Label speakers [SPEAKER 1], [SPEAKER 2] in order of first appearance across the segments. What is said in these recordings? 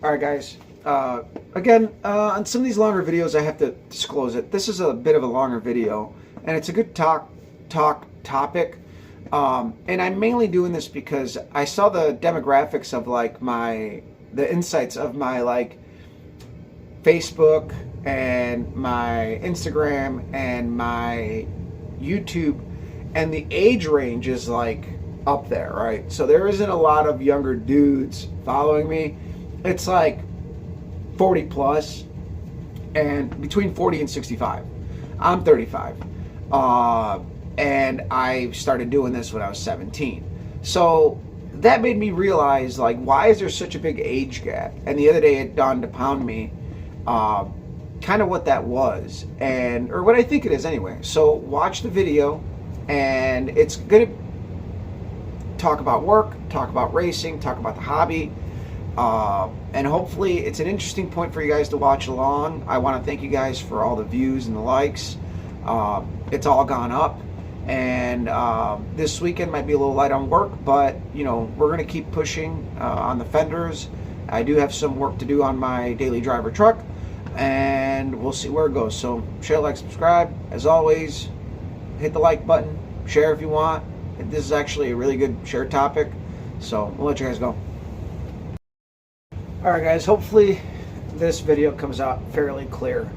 [SPEAKER 1] All right, guys. Again, on some of these longer videos, I have to disclose it. This is a bit of a longer video, and it's a good topic. And I'm mainly doing this because I saw the demographics of like the insights of my like Facebook and my Instagram and my YouTube, and the age range is like up there, right? So there isn't a lot of younger dudes following me. It's like 40 plus and between 40 and 65. I'm 35. And I started doing this when I was 17. So that made me realize, like, why is there such a big age gap? And the other day it dawned upon me kind of what that was, or what I think it is anyway. So watch the video, and it's going to talk about work, talk about racing, talk about the hobby. And hopefully it's an interesting point for you guys to watch along. I want to thank you guys for all the views and the likes. It's all gone up, and this weekend might be a little light on work, but you know, we're going to keep pushing on the fenders. I do have some work to do on my daily driver truck, and we'll see where it goes. So share, like, subscribe. As always, hit the like button, share if you want. This is actually a really good share topic, so we'll let you guys go. Alright guys, hopefully this video comes out fairly clear.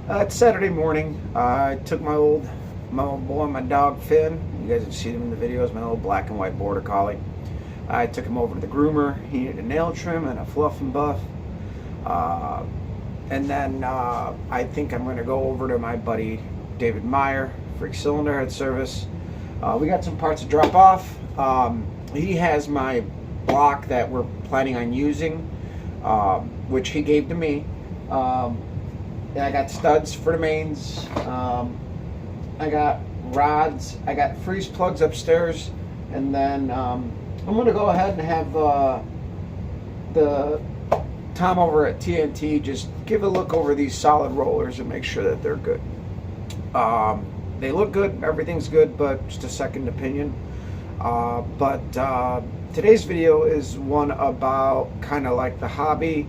[SPEAKER 1] It's Saturday morning. I took my old boy, my dog Finn. You guys have seen him in the videos, my old black and white border collie. I took him over to the groomer. He needed a nail trim and a fluff and buff. And then I think I'm going to go over to my buddy David Meyer, Freak Cylinder Head Service. We got some parts to drop off. He has my block that we're planning on using, which he gave to me. And I got studs for the mains. I got rods. I got freeze plugs upstairs. And then I'm going to go ahead and have the Tom over at TNT just give a look over these solid rollers and make sure that they're good. They look good, everything's good, but just a second opinion. Today's video is one about kind of like the hobby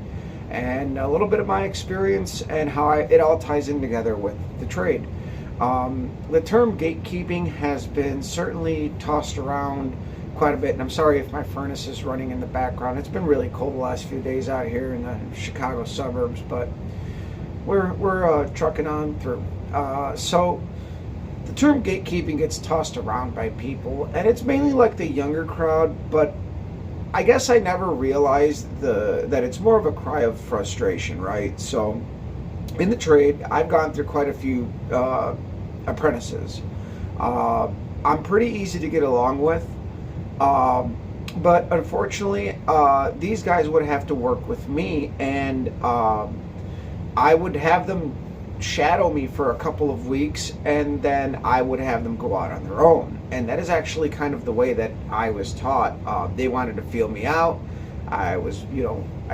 [SPEAKER 1] and a little bit of my experience and how it all ties in together with the trade. The term gatekeeping has been certainly tossed around quite a bit, and I'm sorry if my furnace is running in the background. It's been really cold the last few days out here in the Chicago suburbs, but we're trucking on through. So the term gatekeeping gets tossed around by people, and it's mainly like the younger crowd, but I guess I never realized that it's more of a cry of frustration, right? So in the trade, I've gone through quite a few apprentices. I'm pretty easy to get along with, but unfortunately these guys would have to work with me, and I would have them shadow me for a couple of weeks, and then I would have them go out on their own. And that is actually kind of the way that I was taught. They wanted to feel me out. I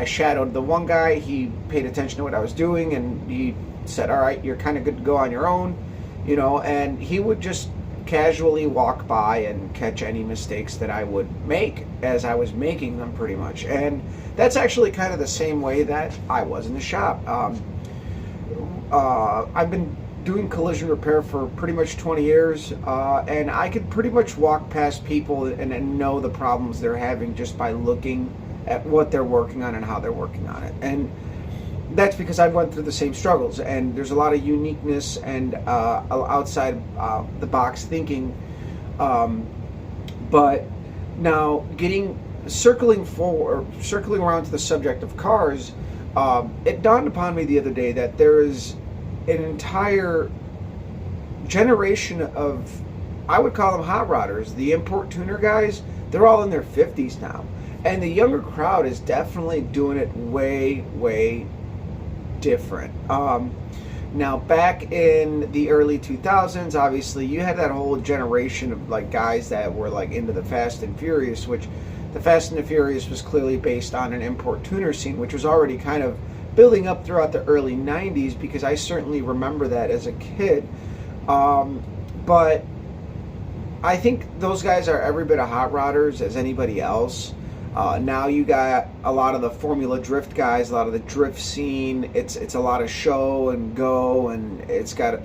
[SPEAKER 1] shadowed the one guy. He paid attention to what I was doing, and he said, all right, you're kind of good to go on your own, and he would just casually walk by and catch any mistakes that I would make as I was making them, pretty much. And that's actually kind of the same way that I was in the shop. I've been doing collision repair for pretty much 20 years, and I could pretty much walk past people and know the problems they're having just by looking at what they're working on and how they're working on it. And that's because I've went through the same struggles, and there's a lot of uniqueness and outside the box thinking. But now circling around to the subject of cars, it dawned upon me the other day that there is an entire generation of, I would call them hot rodders, the import tuner guys. They're all in their 50s now, and the younger crowd is definitely doing it way, way different. Now, back in the early 2000s, obviously you had that whole generation of like guys that were like into the Fast and Furious, which the Fast and the Furious was clearly based on an import tuner scene, which was already kind of building up throughout the early 90s, because I certainly remember that as a kid. But I think those guys are every bit of hot rodders as anybody else. Now you got a lot of the Formula Drift guys, a lot of the drift scene. It's a lot of show and go, and it's got,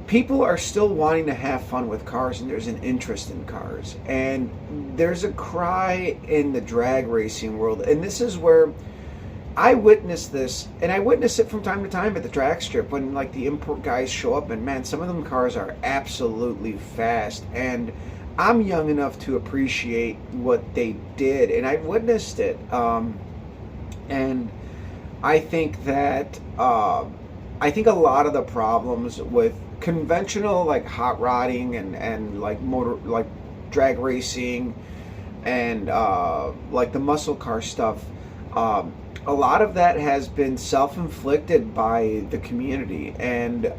[SPEAKER 1] people are still wanting to have fun with cars, and there's an interest in cars, and there's a cry in the drag racing world, and this is where I witness this, and I witness it from time to time at the drag strip when like the import guys show up, and man, some of them cars are absolutely fast, and I'm young enough to appreciate what they did, and I witnessed it, and I think that I think a lot of the problems with conventional like hot rodding and like motor like drag racing and like the muscle car stuff, a lot of that has been self-inflicted by the community, and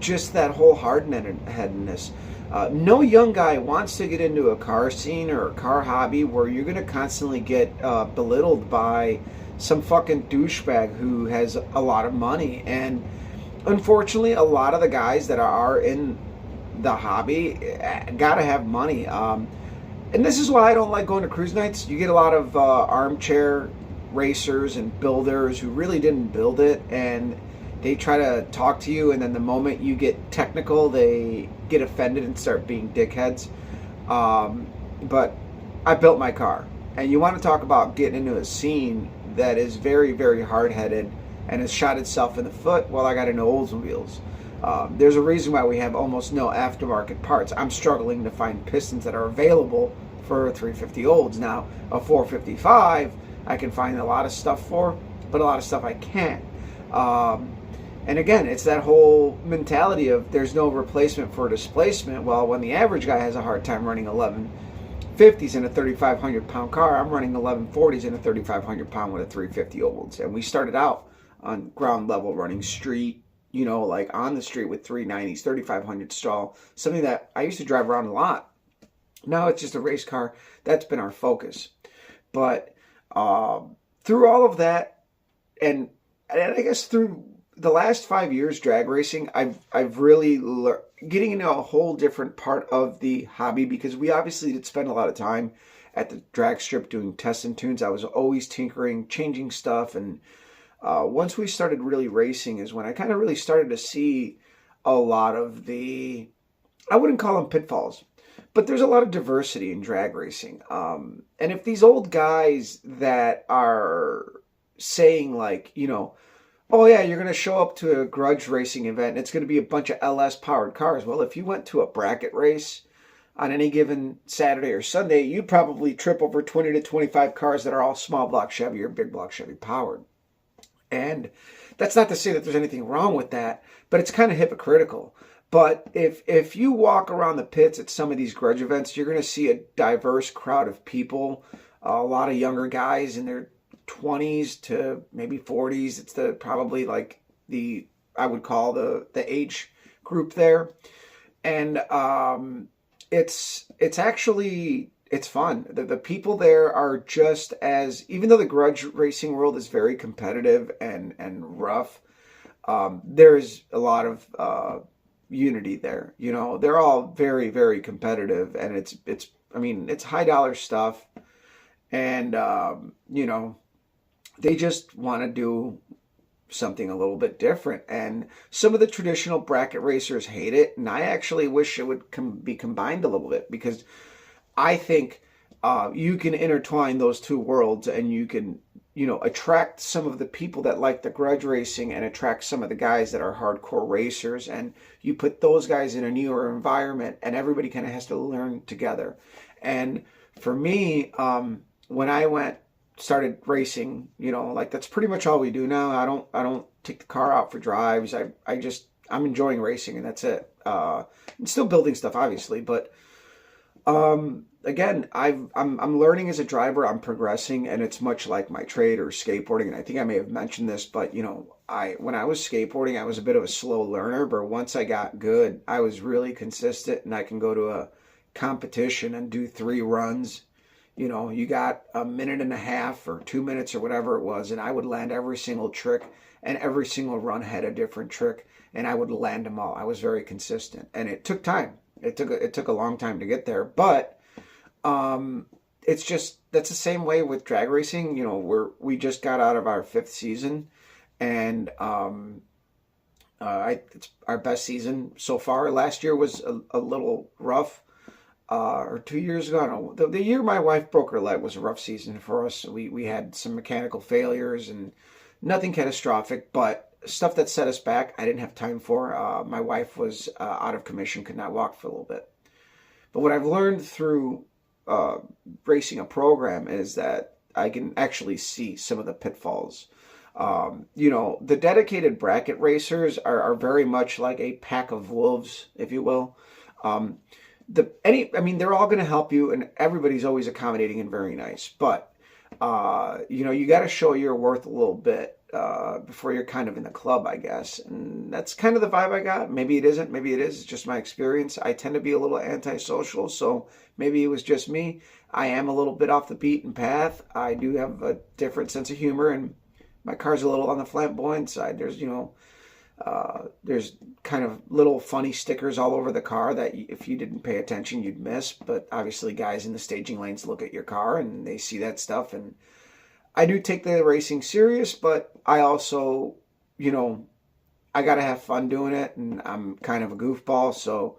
[SPEAKER 1] just that whole hard-headedness. No young guy wants to get into a car scene or a car hobby where you're going to constantly get belittled by some fucking douchebag who has a lot of money. And unfortunately, a lot of the guys that are in the hobby gotta have money. And this is why I don't like going to cruise nights. You get a lot of armchair racers and builders who really didn't build it, and they try to talk to you, and then the moment you get technical, they get offended and start being dickheads. But I built my car, and you want to talk about getting into a scene that is very, very hard-headed and has shot itself in the foot. Well, I got into Oldsmobiles. There's a reason why we have almost no aftermarket parts. I'm struggling to find pistons that are available for 350 Olds. Now, a 455, I can find a lot of stuff for, but a lot of stuff I can't. And again, it's that whole mentality of there's no replacement for displacement. Well, when the average guy has a hard time running 1150s in a 3,500 pound car, I'm running 1140s in a 3,500 pound with a 350 Olds. And we started out on ground level running street, like on the street with 390s, 3,500 stall, something that I used to drive around a lot. Now it's just a race car. That's been our focus. But through all of that, and I guess through the last 5 years drag racing, I've really getting into a whole different part of the hobby, because we obviously did spend a lot of time at the drag strip doing tests and tunes. I was always tinkering, changing stuff, and once we started really racing is when I kind of really started to see a lot of the, I wouldn't call them pitfalls, but there's a lot of diversity in drag racing. And if these old guys that are saying like, oh yeah, you're going to show up to a grudge racing event and it's going to be a bunch of LS powered cars. Well, if you went to a bracket race on any given Saturday or Sunday, you'd probably trip over 20 to 25 cars that are all small block Chevy or big block Chevy powered. And that's not to say that there's anything wrong with that, but it's kind of hypocritical. But if you walk around the pits at some of these grudge events, you're going to see a diverse crowd of people, a lot of younger guys in their 20s to maybe 40s. It's probably like I would call the age group there. And it's actually, it's fun. The people there are just as, even though the grudge racing world is very competitive and rough, there's a lot of unity there. They're all very, very competitive, and it's high dollar stuff, and they just want to do something a little bit different. And some of the traditional bracket racers hate it, and I actually wish it would be combined a little bit, because I think you can intertwine those two worlds, and you can, attract some of the people that like the grudge racing and attract some of the guys that are hardcore racers, and you put those guys in a newer environment, and everybody kind of has to learn together. And for me, when I started racing, like that's pretty much all we do now. I don't take the car out for drives. I'm enjoying racing, and that's it. I'm still building stuff, obviously, but again, I'm learning as a driver. I'm progressing, and it's much like my trade or skateboarding. And I think I may have mentioned this, but when I was skateboarding, I was a bit of a slow learner, but once I got good, I was really consistent, and I can go to a competition and do 3 runs. You got a minute and a half or 2 minutes or whatever it was, and I would land every single trick, and every single run had a different trick, and I would land them all. I was very consistent, and it took time. It took a long time to get there, but Um, it's just that's the same way with drag racing. You know, we just got out of our fifth season, and it's our best season so far. Last year was a little rough, or 2 years ago. I don't know. The year my wife broke her leg was a rough season for us. We had some mechanical failures and nothing catastrophic, but stuff that set us back. I didn't have time for. My wife was out of commission, could not walk for a little bit. But what I've learned through uh, racing a program is that I can actually see some of the pitfalls. You know, the dedicated bracket racers are very much like a pack of wolves, if you will. Um, I mean, they're all going to help you, and everybody's always accommodating and very nice. But you know, you got to show your worth a little bit before you're kind of in the club, I guess. And that's kind of the vibe I got. Maybe it isn't. Maybe it is. It's just my experience. I tend to be a little antisocial, so maybe it was just me. I am a little bit off the beaten path. I do have a different sense of humor, and my car's a little on the flamboyant side. There's kind of little funny stickers all over the car that if you didn't pay attention, you'd miss. But obviously, guys in the staging lanes look at your car and they see that stuff. And I do take the racing serious, but I also, you know, I got to have fun doing it. And I'm kind of a goofball. So,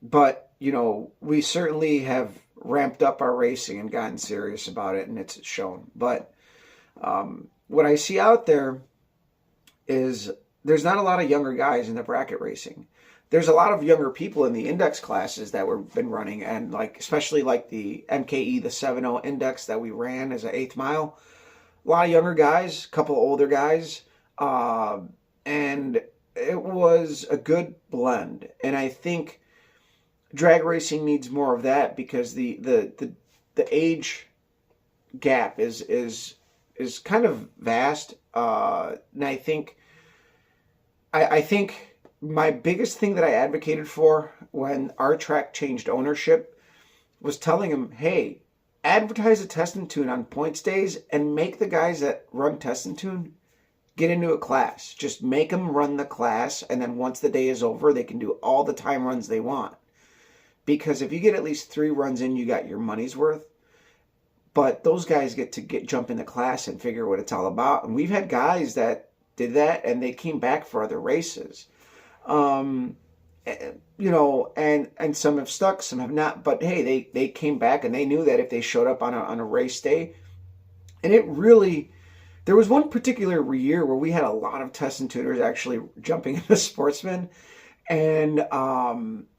[SPEAKER 1] but, you know, we certainly have ramped up our racing and gotten serious about it, and it's shown. But what I see out there is there's not a lot of younger guys in the bracket racing. There's a lot of younger people in the index classes that we've been running, and like especially like the MKE, the 7.0 index that we ran as an eighth mile. A lot of younger guys, a couple of older guys, and it was a good blend. And I think drag racing needs more of that because the age gap is kind of vast. And I think my biggest thing that I advocated for when our track changed ownership was telling them, hey, advertise a test and tune on points days and make the guys that run test and tune get into a class. Just make them run the class, and then once the day is over, they can do all the time runs they want. Because if you get at least 3 runs in, you got your money's worth. But those guys get to jump in the class and figure what it's all about. And we've had guys that did that, and they came back for other races. You know, and some have stuck, some have not. But hey, they came back, and they knew that if they showed up on a race day, and it really, there was one particular year where we had a lot of test and tuners actually jumping into sportsmen, and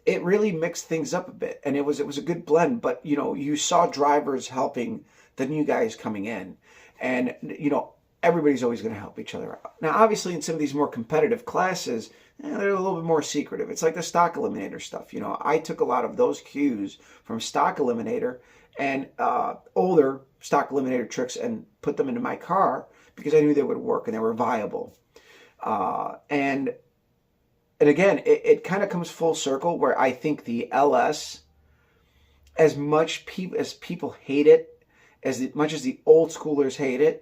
[SPEAKER 1] it really mixed things up a bit, and it was a good blend. But you know, you saw drivers helping the new guys coming in, and you know, everybody's always going to help each other out. Now, obviously, in some of these more competitive classes, they're a little bit more secretive. It's like the stock eliminator stuff. You know, I took a lot of those cues from stock eliminator and older stock eliminator tricks and put them into my car because I knew they would work and they were viable. And again, it kind of comes full circle where I think the LS, as much as people hate it, as much as the old schoolers hate it,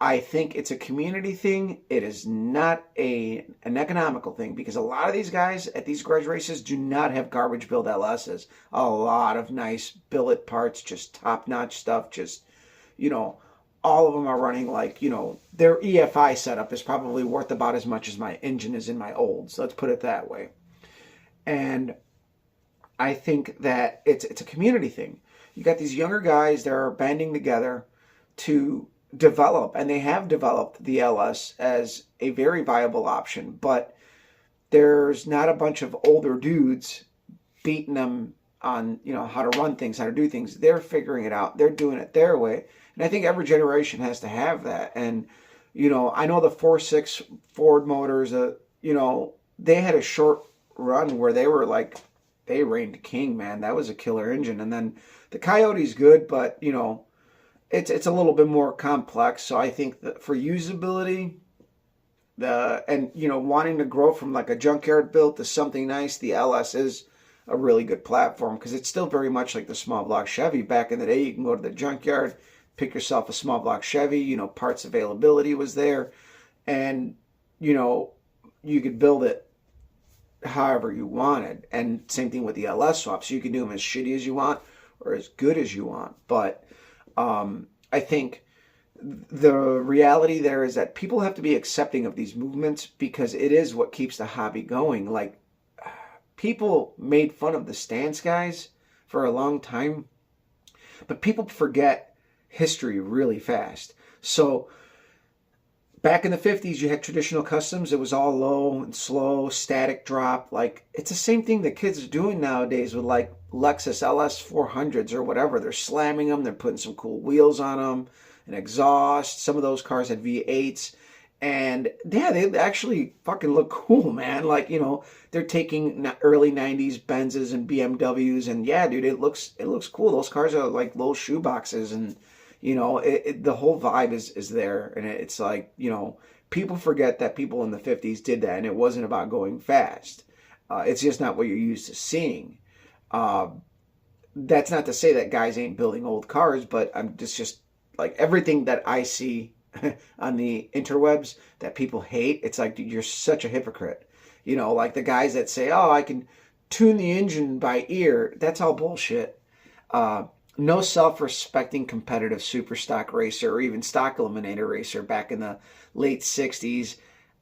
[SPEAKER 1] I think it's a community thing. It is not an economical thing because a lot of these guys at these garage races do not have garbage build LSs. A lot of nice billet parts, just top-notch stuff. Just, you know, all of them are running like, you know, their EFI setup is probably worth about as much as my engine is in my olds. Let's put it that way. And I think that it's a community thing. You got these younger guys that are banding together to develop, and they have developed the LS as a very viable option, but there's not a bunch of older dudes beating them on, you know, how to run things, how to do things. They're figuring it out. They're doing it their way. And I think every generation has to have that. And, you know, I know the 4.6 Ford motors, you know, they had a short run where they were like, they reigned king, man. That was a killer engine. And then the Coyote's good, but, you know, it's a little bit more complex. So I think that for usability, and you know, wanting to grow from like a junkyard build to something nice, the LS is a really good platform because it's still very much like the small block Chevy. Back in the day, you can go to the junkyard, pick yourself a small block Chevy. You know, parts availability was there, and you know, you could build it however you wanted. And same thing with the LS swaps. You can do them as shitty as you want, or as good as you want. But I think the reality there is that people have to be accepting of these movements because it is what keeps the hobby going. Like, people made fun of the stance guys for a long time, but people forget history really fast. So back in the 50s, you had traditional customs. It was all low and slow, static drop. Like, it's the same thing that kids are doing nowadays with like Lexus LS 400s or whatever. They're slamming them. They're putting some cool wheels on them, an exhaust. Some of those cars had V8s. And yeah, they actually fucking look cool, man. Like, you know, they're taking early 90s Benzes and BMWs. And yeah, dude, it looks cool. Those cars are like little shoe boxes, and you know, the whole vibe is there. And it's like, you know, people forget that people in the 50s did that, and it wasn't about going fast. It's just not what you're used to seeing. That's not to say that guys ain't building old cars, but I'm just like everything that I see on the interwebs that people hate. It's like, dude, you're such a hypocrite. You know, like the guys that say, oh, I can tune the engine by ear. That's all bullshit. No self-respecting competitive super stock racer or even stock eliminator racer back in the late 60s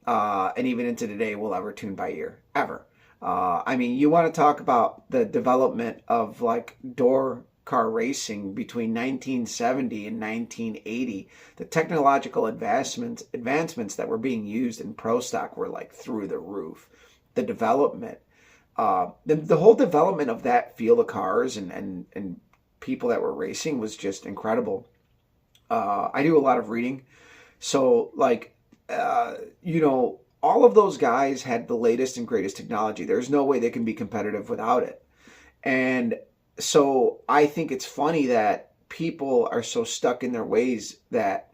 [SPEAKER 1] and even into today will ever tune by ear, ever. I mean, you want to talk about the development of like door car racing between 1970 and 1980. The technological advancements that were being used in pro stock were like through the roof. The development, the whole development of that field of cars and people that were racing was just incredible. I do a lot of reading. So like, you know, all of those guys had the latest and greatest technology. There's no way they can be competitive without it. And so I think it's funny that people are so stuck in their ways that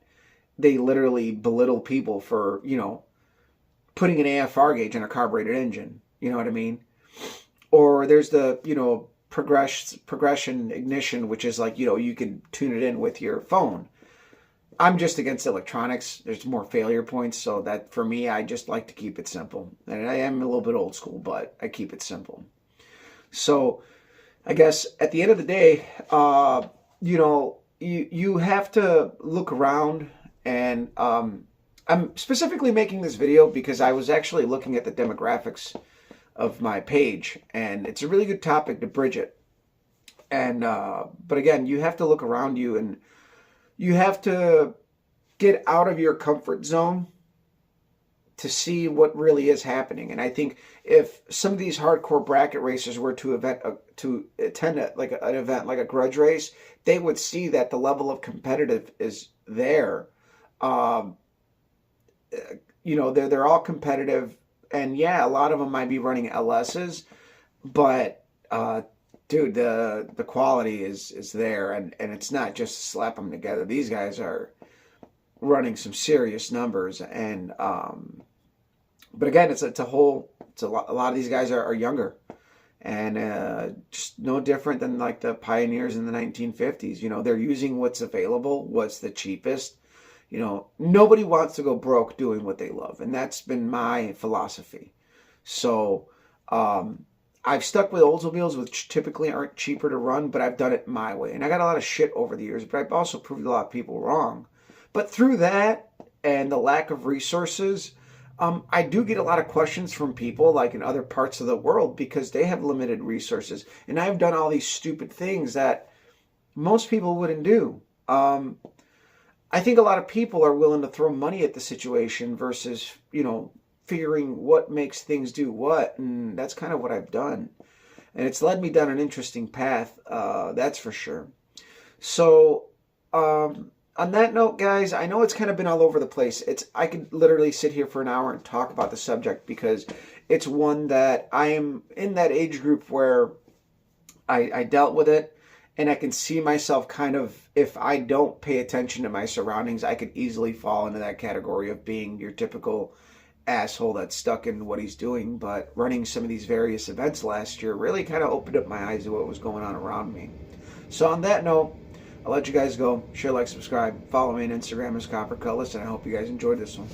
[SPEAKER 1] they literally belittle people for, you know, putting an AFR gauge on a carbureted engine. You know what I mean? Or there's the, you know, progression ignition, which is like, you know, you can tune it in with your phone. I'm just against electronics. There's more failure points. So that for me, I just like to keep it simple. And I am a little bit old school, but I keep it simple. So I guess at the end of the day, you know, you have to look around, and I'm specifically making this video because I was actually looking at the demographics of my page, and it's a really good topic to bridge it. And but again, you have to look around you, and you have to get out of your comfort zone to see what really is happening. And I think if some of these hardcore bracket racers were to attend an event like a grudge race, they would see that the level of competitive is there. You know, they're all competitive, and yeah, a lot of them might be running LSs, but dude, the quality is there, and it's not just slap them together. These guys are running some serious numbers, and but again, it's a lot of these guys are younger, and just no different than like the pioneers in the 1950s. You know, they're using what's available, what's the cheapest. You know, nobody wants to go broke doing what they love, and that's been my philosophy. So I've stuck with Oldsmobiles, which typically aren't cheaper to run, but I've done it my way, and I got a lot of shit over the years, but I've also proved a lot of people wrong. But through that and the lack of resources, I do get a lot of questions from people like in other parts of the world because they have limited resources. And I've done all these stupid things that most people wouldn't do. I think a lot of people are willing to throw money at the situation versus, you know, figuring what makes things do what. And that's kind of what I've done. And it's led me down an interesting path, that's for sure. So, on that note, guys, I know it's kind of been all over the place. I could literally sit here for an hour and talk about the subject because it's one that I am in that age group where I dealt with it, and I can see myself kind of, if I don't pay attention to my surroundings, I could easily fall into that category of being your typical asshole that's stuck in what he's doing. But running some of these various events last year really kind of opened up my eyes to what was going on around me. So on that note, I'll let you guys go. Share, like, subscribe. Follow me on Instagram as Copper Cutlass, and I hope you guys enjoyed this one.